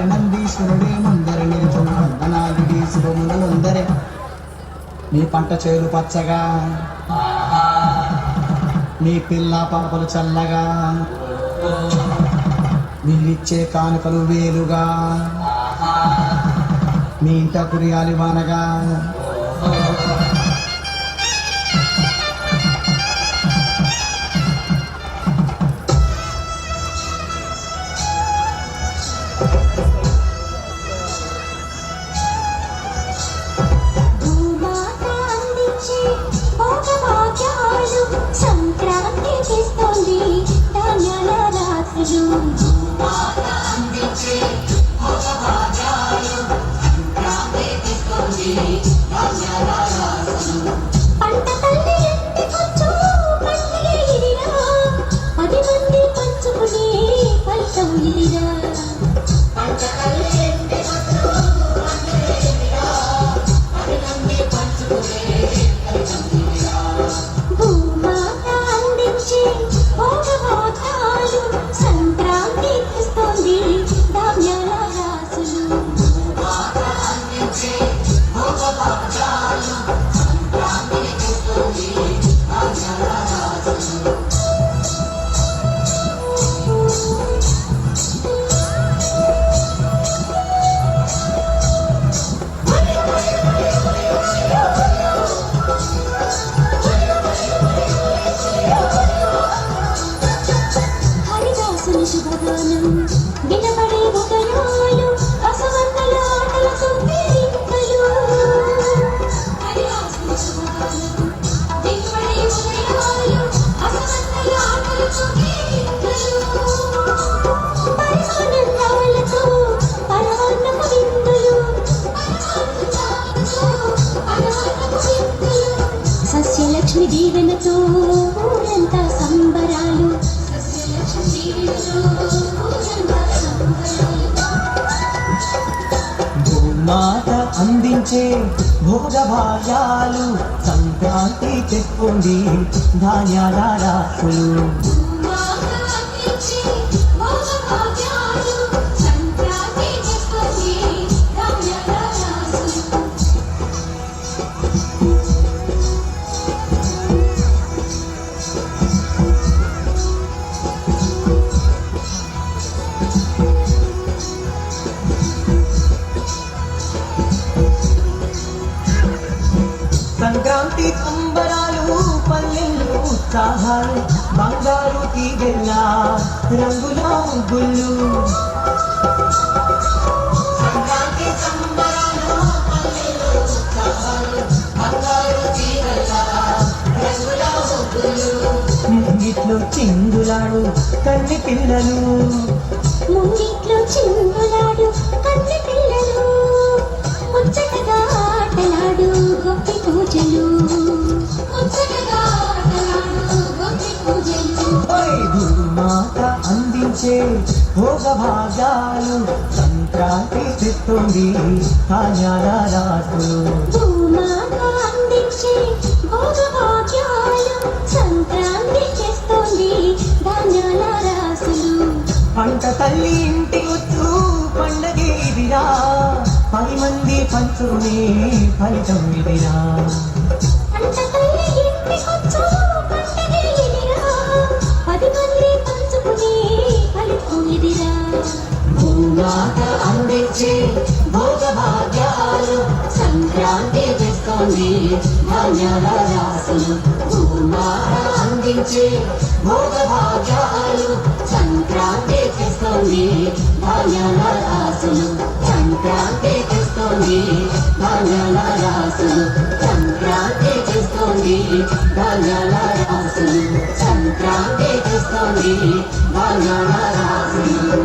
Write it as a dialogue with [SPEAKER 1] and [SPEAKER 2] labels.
[SPEAKER 1] నందీశ్వరుడే ముందర నిలుచున్న వందనాలుడి శుభములందరే నీ పంట చేలు పచ్చగా నీ పిల్ల పాపలు చల్లగా నీళ్ళిచ్చే కానుకలు వేలుగా మీ ఇంట కురియాలి వానగా
[SPEAKER 2] దీవెనతో ఎంత సంబరాలు
[SPEAKER 1] భూమాత అందించే భోగభాగ్యాలు సంక్రాంతి తెచ్చుకోండి ధాన్యాల రాసులు సంక్రాంతి సంబరాలు పల్లెలు ఉత్సాహాలు బంగారు తీగెల్ల రంగుల ముగ్గులు సంక్రాంతి సంబరాలు పల్లెలు ఉత్సాహాలు బంగారు తీగెల్ల రంగుల ముగ్గులు ముంగిట్లో చిందులాడు కన్ని పిల్లలు
[SPEAKER 2] ముంగిట్లో చిందులాడు కన్ని పిల్లలు ముచ్చటగా ఆటలాడు గొప్పి పూజలు
[SPEAKER 1] భూమాత అందించే భోగభాగ్యాలు సంక్రాంతి తెస్తుంది ధాన్యాల రాసులు తల్లి ఇంటికొచ్చు పండగే ఇదిరా 10 మంది పంచుకునే ఫలితం ఇదిరా
[SPEAKER 2] అంత తల్లి ఇంటికొచ్చు పండగే ఇదిరా 10 మంది పంచుకునే ఫలితం ఇదిరా
[SPEAKER 1] భూమాత అందించే భోగభాగ్యాలు సంక్రాంతి తెస్తోంది ధాన్యాల రాసులు భూమాత అందించే భోగభాగ్యాలు సంక్రాంతి తెస్తోంది ధాన్యాల రాసులు సంక్రాంతి తెస్తోంది ధాన్యాల రాసులు సంక్రాంతి తెస్తోంది ధాన్యాల రాసులు సంక్రాంతి తెస్తోంది ధాన్యాల రాసులు